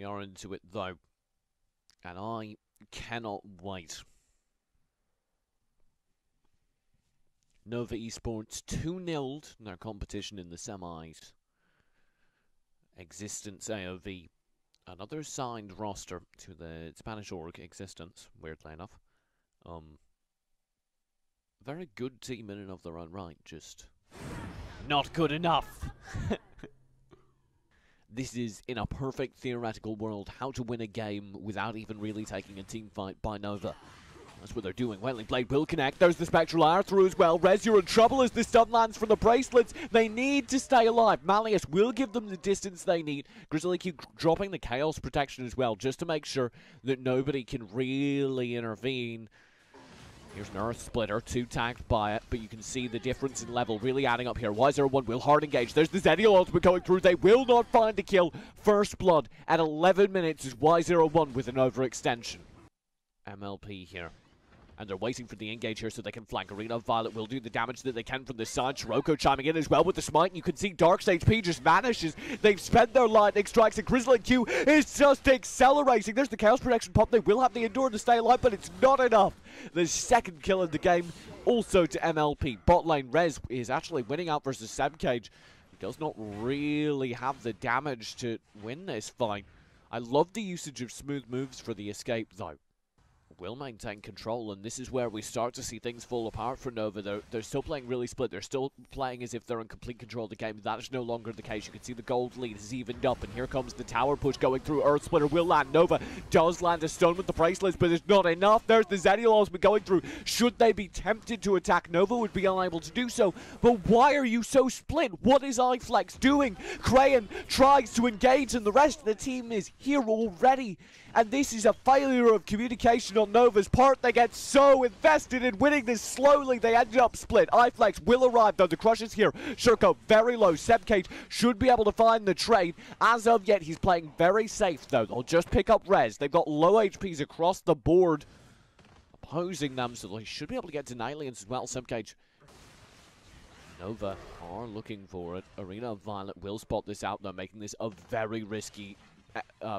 We are into it though, and I cannot wait. Nova Esports 2-0'd in their competition in the semis. Existence AOV, another signed roster to the Spanish org Existence, weirdly enough. Very good team in and of their own right, just not good enough. This is, in a perfect theoretical world, how to win a game without even really taking a team fight by Nova. That's what they're doing. Wailing Blade will connect. There's the Spectral Arrow through as well. Rez, you're in trouble as the stun lands from the bracelets. They need to stay alive. Malleus will give them the distance they need. Grizzly Q dropping the Chaos Protection as well, just to make sure that nobody can really intervene. Here's an Earth Splitter, 2 tagged by it, but you can see the difference in level really adding up here. Y01 will hard engage. There's the Zennial ultimate going through. They will not find a kill. First blood at 11 minutes is Y01 with an overextension. MLP here. And they're waiting for the engage here so they can flank. Arena Violet will do the damage that they can from this side. Shiroko chiming in as well with the smite. And you can see Darkseid's P just vanishes. They've spent their lightning strikes, and Grizzly Q is just accelerating. There's the Chaos Protection pop. They will have the Endure to stay alive, but it's not enough. The second kill of the game also to MLP. Bot lane Rez is actually winning out versus Sebcage. He does not really have the damage to win this fight. I love the usage of smooth moves for the escape though. Will maintain control, and this is where we start to see things fall apart for Nova. They're still playing really split. They're still playing as if they're in complete control of the game. That is no longer the case. You can see the gold lead has evened up, and here comes the tower push going through. Earth Splitter will land. Nova does land a stun with the bracelets, but it's not enough. There's the Zennial ultimate going through. Should they be tempted to attack, Nova would be unable to do so. But why are you so split? What is iFlex doing? Crayon tries to engage, and the rest of the team is here already. And this is a failure of communication on Nova's part. They get so invested in winning this slowly, they end up split. iFlex will arrive though. The crush is here. Shirko very low. Sebcage should be able to find the trade. As of yet, he's playing very safe though. They'll just pick up Rez. They've got low HPs across the board opposing them, so they should be able to get to Aliens as well. Sebcage. Nova are looking for it. Arena Violet will spot this out though, making this a very risky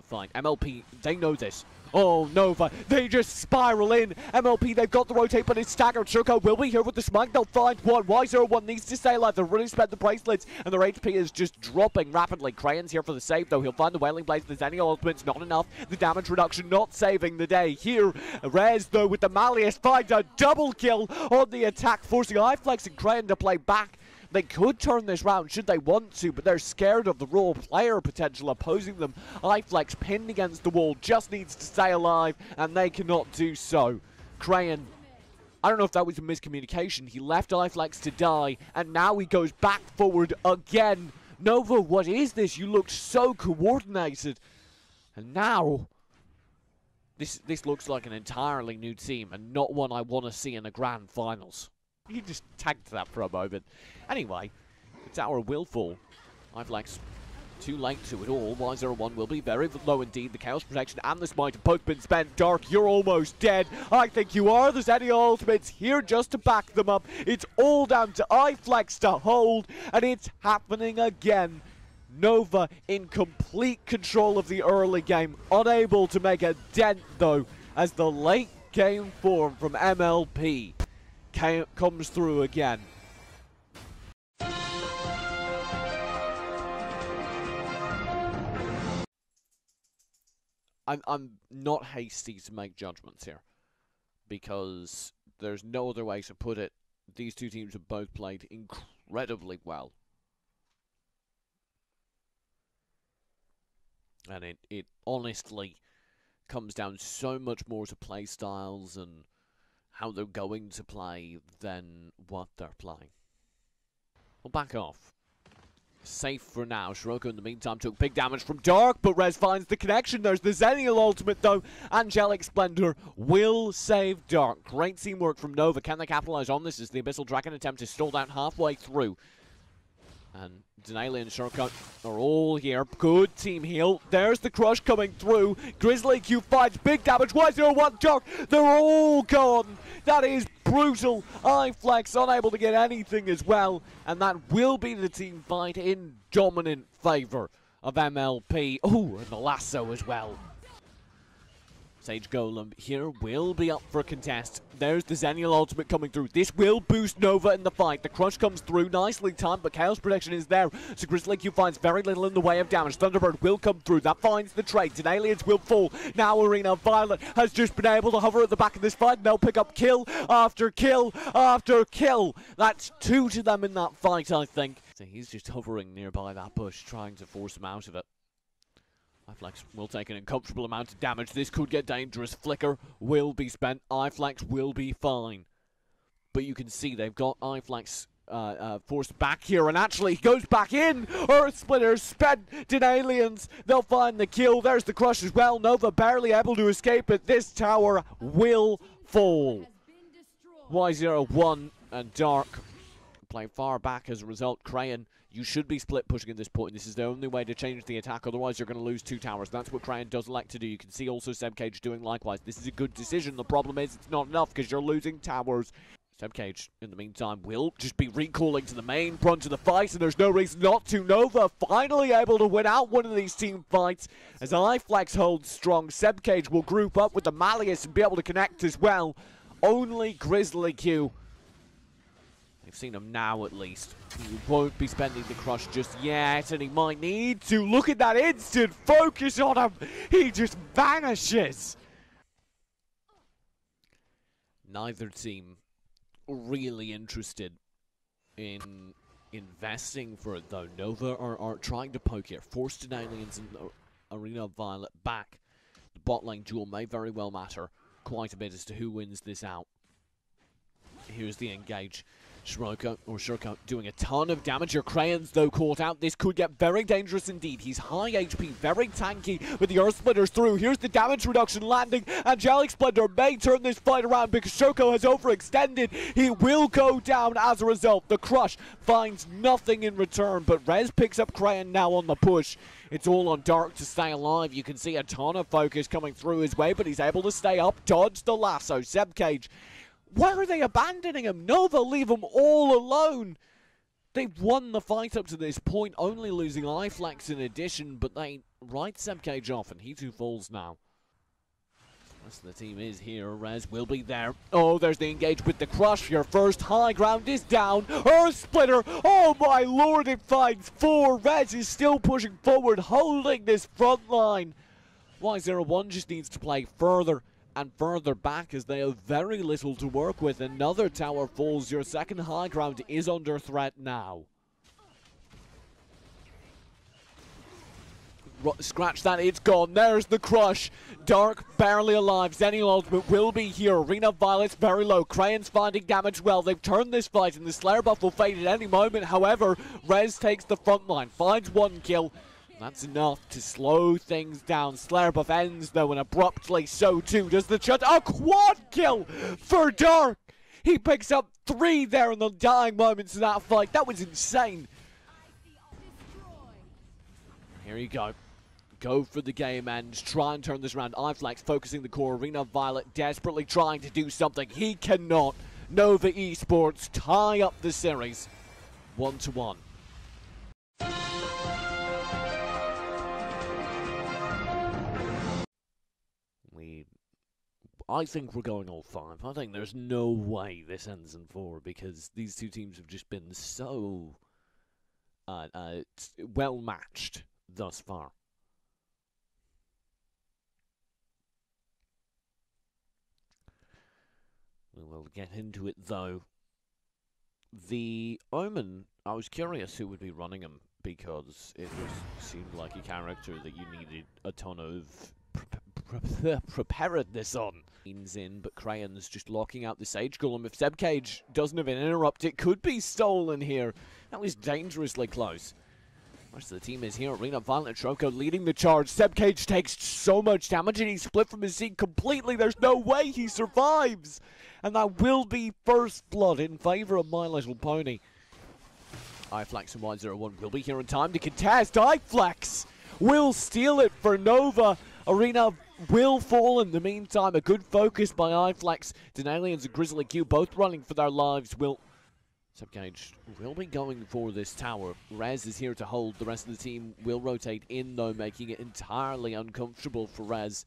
fine. MLP, they know this. Oh, Nova, they just spiral in. MLP, they've got the rotate, but it's staggered. Shirko will be here with the smite. They'll find one. Y01 needs to stay alive. They're running spent the bracelets, and their HP is just dropping rapidly. Crayon's here for the save, though. He'll find the Wailing Blades. The Zennial ultimate's not enough. The damage reduction not saving the day. Here, Rez, though, with the Malleus, finds a double kill on the attack, forcing iFlex and Crayon to play back. They could turn this round should they want to, but they're scared of the raw player potential opposing them. iFlex pinned against the wall, just needs to stay alive, and they cannot do so. Crayon, I don't know if that was a miscommunication. He left iFlex to die, and now he goes back forward again. Nova, what is this? You looked so coordinated. And now, this looks like an entirely new team, and not one I want to see in the grand finals. He just tagged that for a moment. Anyway, the tower will fall. iFlex too late to it all. Y01 will be very low indeed. The Chaos Protection and the Smite have both been spent. Dark, you're almost dead. I think you are. The Zennial ultimate's here just to back them up. It's all down to iFlex to hold, and it's happening again. Nova in complete control of the early game. Unable to make a dent, though, as the late game form from MLP comes through again. I'm not hasty to make judgments here, because there's no other way to put it. These two teams have both played incredibly well. And it honestly comes down so much more to play styles and how they're going to play than what they're playing. Well, back off. Safe for now. Shiroko in the meantime took big damage from Dark, but Rez finds the connection. There's the Zennial ultimate though. Angelic Splendor will save Dark. Great teamwork from Nova. Can they capitalize on this as the Abyssal Dragon attempt is stalled out halfway through? And Denali and Shiroko are all here. Good team heal. There's the crush coming through. Grizzly Q finds big damage. Y01 Dark. They're all gone. That is brutal. iFlex unable to get anything as well. And that will be the team fight in dominant favor of MLP. Oh, and the lasso as well. Sage Golem here will be up for a contest. There's the Xennial ultimate coming through. This will boost Nova in the fight. The crush comes through nicely timed, but Chaos Protection is there. So Grizzly Q finds very little in the way of damage. Thunderbird will come through. That finds the trade. And Aliens will fall. Now Arena Violet has just been able to hover at the back of this fight. And they'll pick up kill after kill after kill. That's 2 to them in that fight, I think. So he's just hovering nearby that bush, trying to force him out of it. iFlex will take an uncomfortable amount of damage. This could get dangerous. Flicker will be spent. iFlex will be fine. But you can see they've got iFlex forced back here. And actually, he goes back in. Earth Splitter spent in Aliens. They'll find the kill. There's the crush as well. Nova barely able to escape it. This tower will fall. Y01 and Dark play far back as a result. Crayon, you should be split pushing at this point. This is the only way to change the attack, otherwise you're going to lose 2 towers. That's what Crayon does like to do. You can see also Sebcage doing likewise. This is a good decision. The problem is it's not enough because you're losing towers. Sebcage, in the meantime, will just be recalling to the main front of the fight, and there's no reason not to. Nova finally able to win out one of these team fights. As iFlex holds strong, Sebcage will group up with the Malleus and be able to connect as well. Only Grizzly Q. They've seen him now, at least. He won't be spending the crush just yet, and he might need to. Look at that instant focus on him. He just vanishes. Neither team really interested in investing for it, though. Nova are trying to poke here. Forced in Aliens and Arena Violet back. The bot lane duel may very well matter quite a bit as to who wins this out. Here's the engage. Shurko doing a ton of damage. Your Crayons, though, caught out. This could get very dangerous indeed. He's high HP, very tanky with the Earth Splitters through. Here's the damage reduction landing. Angelic Splendor may turn this fight around because Shurko has overextended. He will go down as a result. The crush finds nothing in return, but Rez picks up Crayon now on the push. It's all on Dark to stay alive. You can see a ton of focus coming through his way, but he's able to stay up, dodge the lasso. Sebcage, why are they abandoning him? Nova leave him all alone. They've won the fight up to this point, only losing iFlex in addition, but they write Sebcage off, and he too falls now. The rest of the team is here. Rez will be there. Oh, there's the engage with the crush. Your first high ground is down. Earth Splitter. Oh my lord, it finds 4. Rez is still pushing forward, holding this front line. Y01 just needs to play further and further back as they have very little to work with. Another tower falls. Your second high ground is under threat now. Scratch that, it's gone. There's the crush. Dark barely alive. Xennial ultimate will be here. Arena Violet's very low. Crayon's finding damage well. They've turned this fight and the Slayer buff will fade at any moment. However, Rez takes the front line, finds 1 kill. That's enough to slow things down. Slayer buff ends, though, and abruptly so too does the Chut. A quad kill for Dark! He picks up 3 there in the dying moments of that fight. That was insane. Here you go. Go for the game end. Try and turn this around. iFlex focusing the core. Arena Violet desperately trying to do something. He cannot. Nova Esports tie up the series 1-1. I think we're going all 5. I think there's no way this ends in 4 because these two teams have just been so well matched thus far. We will get into it though. The Omen, I was curious who would be running him because it seemed like a character that you needed a ton of preparedness on. In, but Crayon's just locking out the Sage Golem. If Sebcage doesn't have an interrupt, it could be stolen here. That was dangerously close. The rest of the team is here. Arena Violet, Shurko leading the charge. Sebcage takes so much damage and he's split from his seat completely. There's no way he survives. And that will be first blood in favor of My Little Pony. iFlex and Y01 will be here in time to contest. iFlex will steal it for Nova. Arena will fall in the meantime. A good focus by iFlex. Denalians and Grizzly Q both running for their lives will Subcage will be going for this tower. Rez is here to hold. The rest of the team will rotate in, though, making it entirely uncomfortable for Rez.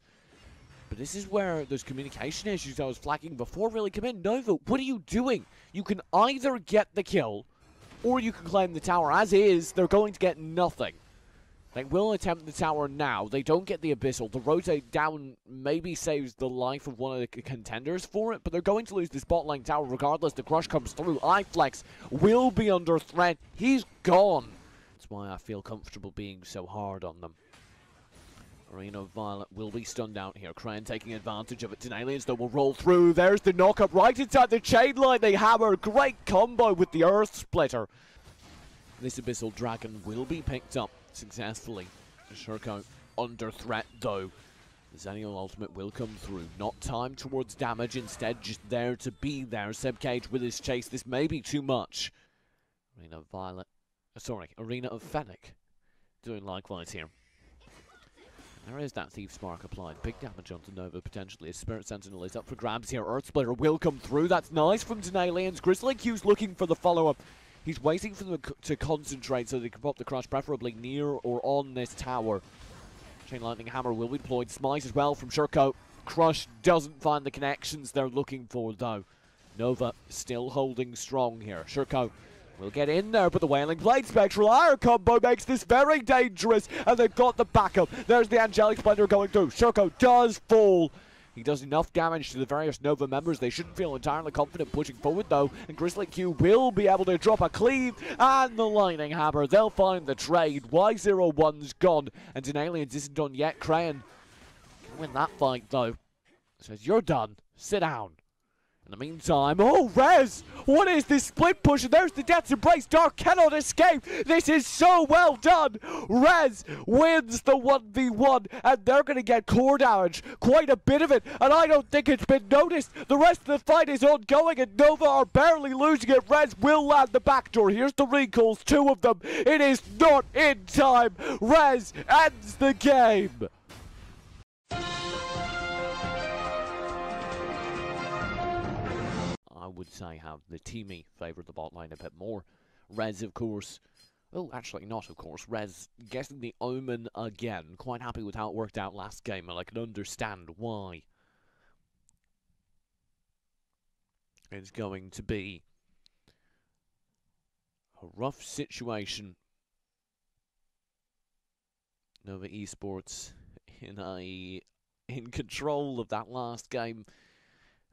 But this is where those communication issues I was flagging before really come in. Nova, what are you doing? You can either get the kill, or you can claim the tower. As is, they're going to get nothing. They will attempt the tower now. They don't get the Abyssal. The rotate down maybe saves the life of one of the contenders for it, but they're going to lose this bot lane tower regardless. The crush comes through. iFlex will be under threat. He's gone. That's why I feel comfortable being so hard on them. Arena of Violet will be stunned out here. Crane taking advantage of it. Denalians, though, will roll through. There's the knock-up right inside the chain lightning hammer. Great combo with the Earth Splitter. This Abyssal Dragon will be picked up successfully. Shurko under threat, though. The Zenial ultimate will come through. Not time towards damage, instead just there to be there. Sebcage with his chase. This may be too much. Arena of Violet. Arena of Fennec doing likewise here. There is that Thief Spark applied. Big damage onto Nova potentially as Spirit Sentinel is up for grabs here. Earth Splitter will come through. That's nice from Denalians. Grizzly Q's looking for the follow-up. He's waiting for them to concentrate so they can pop the crush, preferably near or on this tower. Chain Lightning Hammer will be deployed. Smite as well from Shurko. Crush doesn't find the connections they're looking for, though. Nova still holding strong here. Shurko will get in there, but the Wailing Blade Spectral Ire combo makes this very dangerous, and they've got the backup. There's the Angelic Splendor going through. Shurko does fall. He does enough damage to the various Nova members. They shouldn't feel entirely confident pushing forward, though, and Grizzly Q will be able to drop a cleave, and the Lightning Hammer. They'll find the trade. Y01's gone, and Denalians isn't done yet. Crane can win that fight, though. Says, you're done. Sit down. In the meantime, oh, Rez! What is this split push? And there's the Death's Embrace. Dark cannot escape. This is so well done. Rez wins the 1v1, and they're going to get core damage. Quite a bit of it, and I don't think it's been noticed. The rest of the fight is ongoing, and Nova are barely losing it. Rez will land the backdoor. Here's the recalls, 2 of them. It is not in time. Rez ends the game. I would say have the teamy favoured the bot lane a bit more. Rez, of course. Oh, actually not, of course. Rez getting the Omen again. Quite happy with how it worked out last game, and I can understand why. It's going to be a rough situation. Nova Esports in control of that last game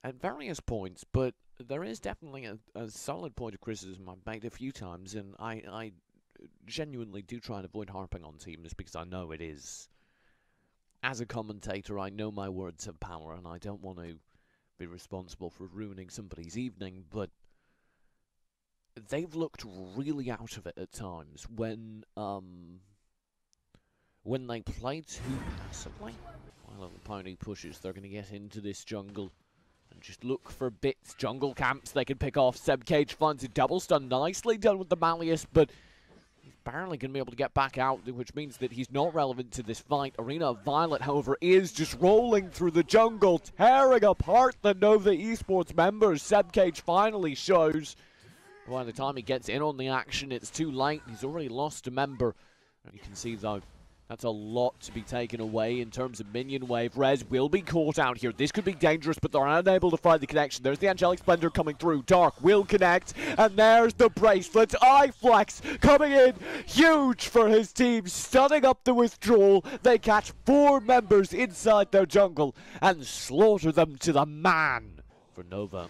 at various points, but there is definitely a solid point of criticism I've made a few times, and I genuinely do try and avoid harping on teams because I know it is. As a commentator, I know my words have power, and I don't want to be responsible for ruining somebody's evening, but they've looked really out of it at times when they play too passively. While the Ponny pushes, they're going to get into this jungle and just look for bits, jungle camps they can pick off. Sebcage finds a double stun, nicely done with the Malleus, but he's barely going to be able to get back out, which means that he's not relevant to this fight. Arena of Violet, however, is just rolling through the jungle, tearing apart the Nova Esports members. Sebcage finally shows. By the time he gets in on the action, it's too late. He's already lost a member. And you can see, though, that's a lot to be taken away in terms of minion wave. Rez will be caught out here. This could be dangerous, but they're unable to find the connection. There's the Angelic Splendor coming through. Dark will connect, and there's the bracelet. iFlex coming in huge for his team, stunning up the withdrawal. They catch 4 members inside their jungle and slaughter them to the man for Nova,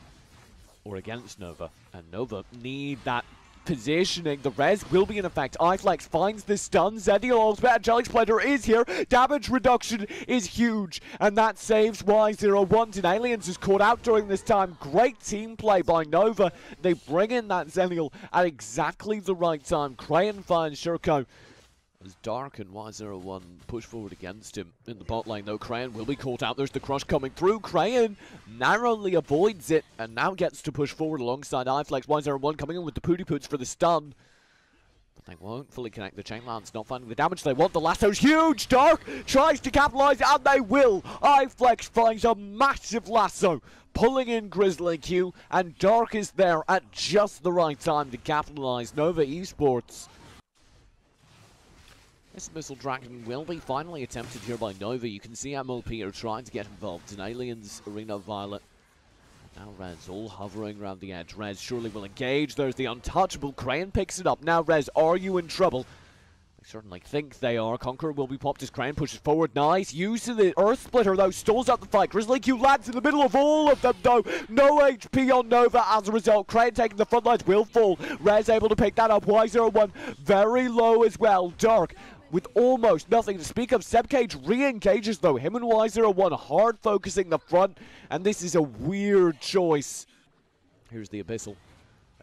or against Nova. And Nova need that positioning. The res will be in effect. iFlex finds the stun. Zedial ultimate. Angelic Splendor is here. Damage reduction is huge, and that saves Y01. Denalians is caught out during this time. Great team play by Nova. They bring in that Zedial at exactly the right time. Crane finds Shurko. As Dark and Y01 push forward against him in the bot lane, though. Crane will be caught out. There's the crush coming through. Crane narrowly avoids it and now gets to push forward alongside iFlex. Y01 coming in with the pooty poots for the stun. They won't fully connect. The chain lance not finding the damage they want. The lasso's huge. Dark tries to capitalize, and they will. iFlex finds a massive lasso, pulling in Grizzly Q, and Dark is there at just the right time to capitalize. Nova Esports. This Missile Dragon will be finally attempted here by Nova. You can see MLP are trying to get involved in Aliens Arena Violet. Now Rez all hovering around the edge. Rez surely will engage. There's the untouchable. Crane picks it up. Now Rez, are you in trouble? I certainly think they are. Conqueror will be popped as Crane pushes forward. Nice use of the Earth Splitter though. Stalls out the fight. Grizzly Q lands in the middle of all of them though. No HP on Nova as a result. Crane taking the front lines will fall. Rez able to pick that up. Y01 very low as well. Dark with almost nothing to speak of. Sebcage re-engages though. Him and Y01 hard focusing the front, and this is a weird choice. Here's the Abyssal.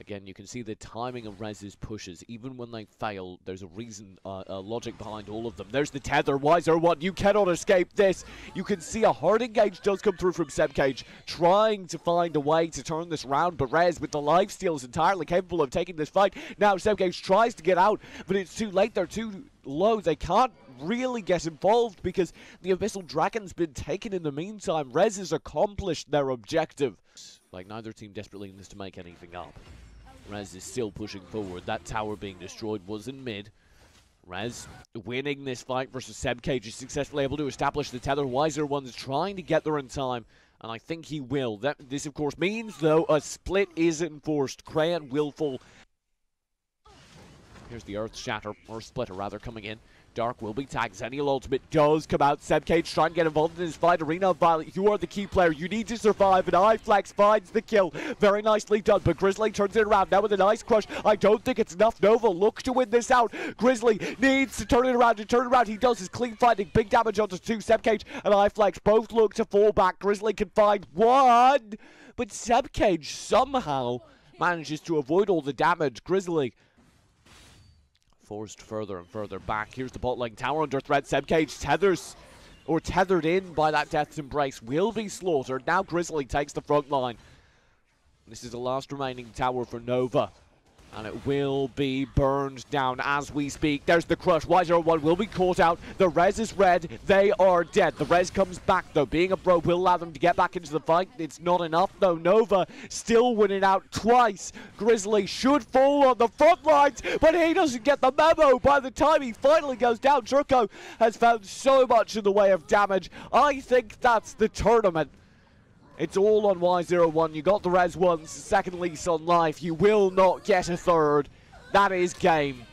Again, you can see the timing of Rez's pushes. Even when they fail, there's a reason, a logic behind all of them. There's the tether. Y01, you cannot escape this. You can see a hard engage does come through from Sebcage, trying to find a way to turn this round, but Rez with the lifesteal is entirely capable of taking this fight. Now Sebcage tries to get out, but it's too late. They're too low. They can't really get involved because the Abyssal Dragon's been taken in the meantime. Rez has accomplished their objective. Like, neither team desperately needs to make anything up. Rez is still pushing forward. That tower being destroyed was in mid. Rez winning this fight versus Sebcage is successfully able to establish the tether. Y01 is trying to get there in time, and I think he will. This, of course, means, though, a split is enforced. Crane will fall. Here's the Earth Shatter, or Splitter rather, coming in. Dark will be tagged. Zennial ultimate does come out. Sebcage trying to get involved in this fight. Arena Violet, you are the key player. You need to survive, and iFlex finds the kill. Very nicely done, but Grizzly turns it around. Now with a nice crush. I don't think it's enough. Nova look to win this out. Grizzly needs to turn it around, and turn it around. He does his clean fighting. Big damage onto two. Sebcage and iFlex both look to fall back. Grizzly can find one, but Sebcage somehow manages to avoid all the damage. Grizzly forced further and further back. Here's the bot lane tower under threat. Sebcage tethered in by that Death's Embrace, will be slaughtered. Now Grizzly takes the front line. This is the last remaining tower for Nova, and it will be burned down as we speak. There's the crush. Y01 will be caught out. The Rez is red. They are dead. The Rez comes back, though. Being a bro will allow them to get back into the fight. It's not enough, though. Nova still winning out twice. Grizzly should fall on the front lines, but he doesn't get the memo. By the time he finally goes down, Jerko has found so much in the way of damage. I think that's the tournament. It's all on Y01. You got the Rez once, second lease on life. You will not get a third. That is game.